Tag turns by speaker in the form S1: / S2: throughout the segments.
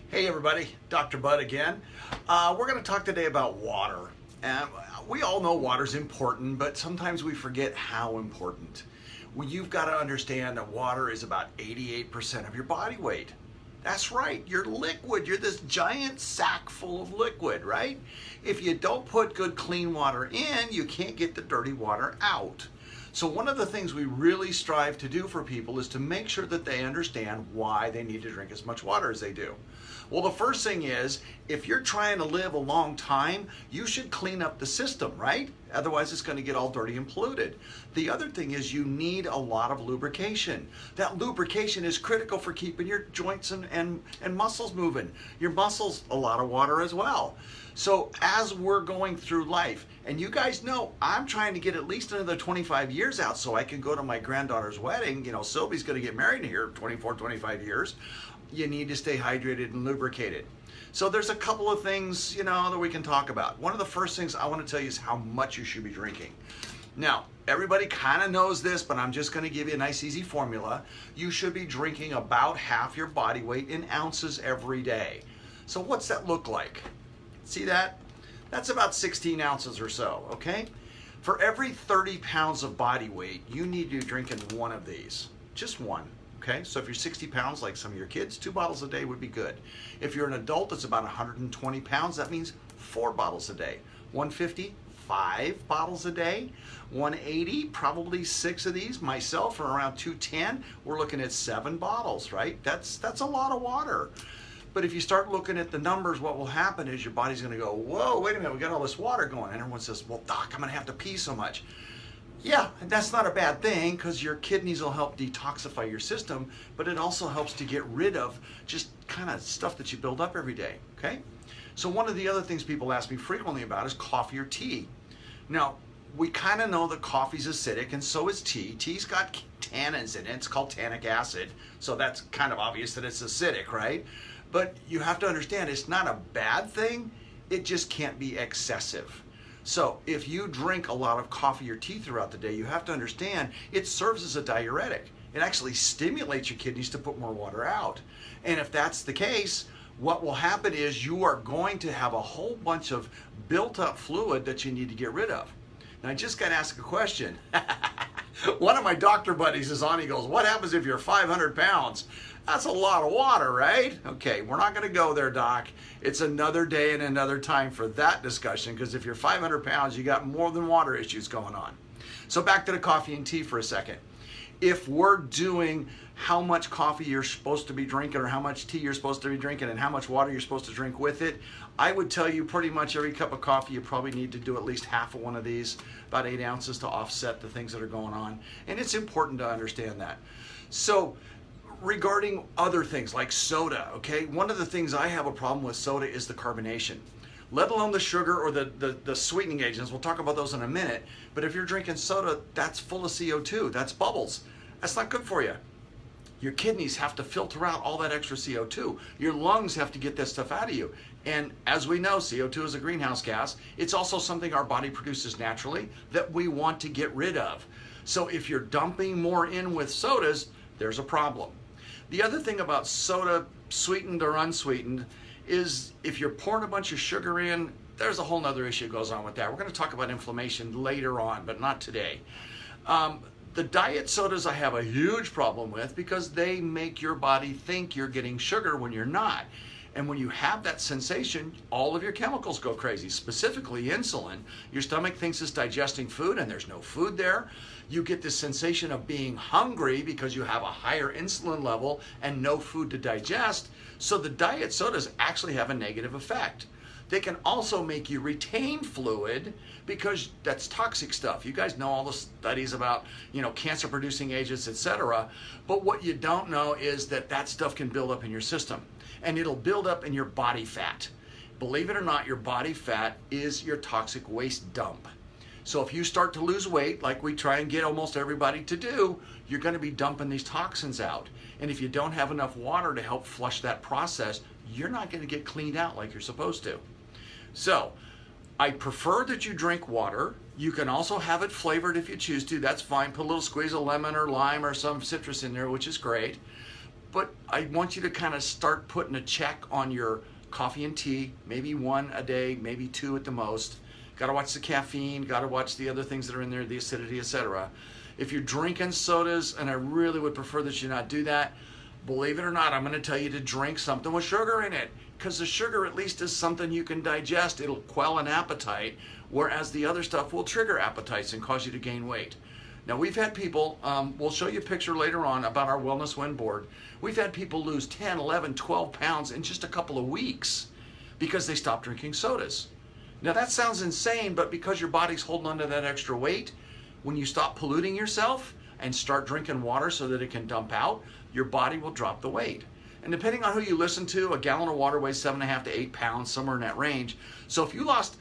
S1: Hey everybody, Dr. Bud again. We're going to talk today about water. And we all know water's important, but sometimes we forget how important. Well, you've got to understand that water is about 88% of your body weight. That's right, you're liquid. You're this giant sack full of liquid, right? If you don't put good clean water in, you can't get the dirty water out. So one of the things we really strive to do for people is to make sure that they understand why they need to drink as much water as they do. Well, the first thing is, if you're trying to live a long time, you should clean up the system, right? Otherwise, it's going to get all dirty and polluted. The other thing is you need a lot of lubrication. That lubrication is critical for keeping your joints and muscles moving. Your muscles, a lot of water as well. So as we're going through life, and you guys know I'm trying to get at least another 25 years out so I can go to my granddaughter's wedding. You know, Sylvie's going to get married here 24, 25 years. You need to stay hydrated and lubricated. So there's a couple of things, that we can talk about. One of the first things I want to tell you is how much you should be drinking. Now, everybody kind of knows this, but I'm just going to give you a nice easy formula. You should be drinking about half your body weight in ounces every day. So what's that look like? See that? That's about 16 ounces or so, okay? For every 30 pounds of body weight, you need to be drinking one of these, just one. Okay, so if you're 60 pounds like some of your kids, 2 bottles a day would be good. If you're an adult that's about 120 pounds, that means 4 bottles a day. 150, 5 bottles a day. 180, probably 6 of these. Myself, are around 210, we're looking at 7 bottles, right? That's a lot of water. But if you start looking at the numbers, what will happen is your body's going to go, whoa, wait a minute, we got all this water going. And everyone says, well, doc, I'm going to have to pee so much. Yeah, that's not a bad thing because your kidneys will help detoxify your system, but it also helps to get rid of just kind of stuff that you build up every day, okay? So one of the other things people ask me frequently about is coffee or tea. Now, we kind of know that coffee's acidic and so is tea. Tea's got tannins in it. It's called tannic acid, so that's kind of obvious that it's acidic, right? But you have to understand it's not a bad thing, it just can't be excessive. So if you drink a lot of coffee or tea throughout the day, you have to understand it serves as a diuretic. It actually stimulates your kidneys to put more water out. And if that's the case, what will happen is you are going to have a whole bunch of built up fluid that you need to get rid of. Now I just got to ask a question. One of my doctor buddies is on, he goes, what happens if you're 500 pounds? That's a lot of water, right? Okay, we're not going to go there, doc. It's another day and another time for that discussion because if you're 500 pounds, you got more than water issues going on. So back to the coffee and tea for a second. If we're doing how much coffee you're supposed to be drinking or how much tea you're supposed to be drinking and how much water you're supposed to drink with it, I would tell you pretty much every cup of coffee you probably need to do at least half of one of these, about 8 ounces to offset the things that are going on. And it's important to understand that. So regarding other things like soda, okay, one of the things I have a problem with soda is the carbonation, let alone the sugar or the sweetening agents. We'll talk about those in a minute. But if you're drinking soda, that's full of CO2. That's bubbles. That's not good for you. Your kidneys have to filter out all that extra CO2. Your lungs have to get that stuff out of you. And as we know, CO2 is a greenhouse gas. It's also something our body produces naturally that we want to get rid of. So if you're dumping more in with sodas, there's a problem. The other thing about soda, sweetened or unsweetened, is if you're pouring a bunch of sugar in, there's a whole nother issue that goes on with that. We're going to talk about inflammation later on, but not today. The diet sodas I have a huge problem with because they make your body think you're getting sugar when you're not. And when you have that sensation, all of your chemicals go crazy, specifically insulin. Your stomach thinks it's digesting food and there's no food there. You get this sensation of being hungry because you have a higher insulin level and no food to digest. So the diet sodas actually have a negative effect. They can also make you retain fluid because that's toxic stuff. You guys know all the studies about, cancer producing agents, etc. But what you don't know is that stuff can build up in your system and it'll build up in your body fat. Believe it or not, your body fat is your toxic waste dump. So if you start to lose weight, like we try and get almost everybody to do, you're going to be dumping these toxins out. And if you don't have enough water to help flush that process, you're not going to get cleaned out like you're supposed to. So I prefer that you drink water. You can also have it flavored if you choose to. That's fine. Put a little squeeze of lemon or lime or some citrus in there, which is great. But I want you to kind of start putting a check on your coffee and tea, maybe one a day, maybe two at the most. Got to watch the caffeine, got to watch the other things that are in there, the acidity, etc. If you're drinking sodas, and I really would prefer that you not do that, believe it or not, I'm going to tell you to drink something with sugar in it, because the sugar at least is something you can digest. It'll quell an appetite, whereas the other stuff will trigger appetites and cause you to gain weight. Now, we've had people, we'll show you a picture later on about our Wellness Win board. We've had people lose 10, 11, 12 pounds in just a couple of weeks because they stopped drinking sodas. Now, that sounds insane, but because your body's holding on to that extra weight, when you stop polluting yourself and start drinking water so that it can dump out, your body will drop the weight. And depending on who you listen to, a gallon of water weighs 7.5 to 8 pounds, somewhere in that range. So if you lost,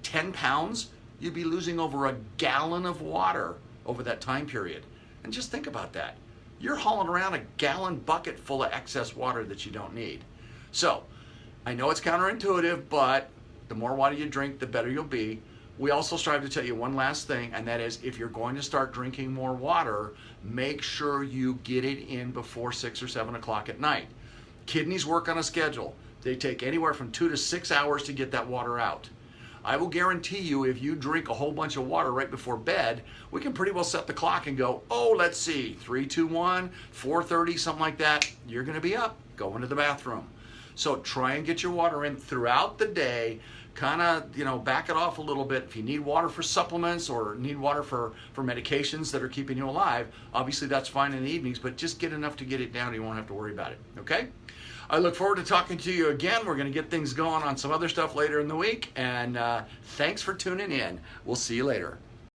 S1: 10 pounds, you'd be losing over a gallon of water over that time period. And just think about that. You're hauling around a gallon bucket full of excess water that you don't need. So, I know it's counterintuitive, but the more water you drink, the better you'll be. We also strive to tell you one last thing, and that is if you're going to start drinking more water, make sure you get it in before 6 or 7 o'clock at night. Kidneys work on a schedule. They take anywhere from 2 to 6 hours to get that water out. I will guarantee you if you drink a whole bunch of water right before bed, we can pretty well set the clock and go, oh, let's see, 3, 2, 1, 4:30, something like that. You're going to be up, going to the bathroom. So try and get your water in throughout the day. Kind of, back it off a little bit. If you need water for supplements or need water for medications that are keeping you alive, obviously that's fine in the evenings, but just get enough to get it down. You won't have to worry about it, okay? I look forward to talking to you again. We're going to get things going on some other stuff later in the week, and thanks for tuning in. We'll see you later.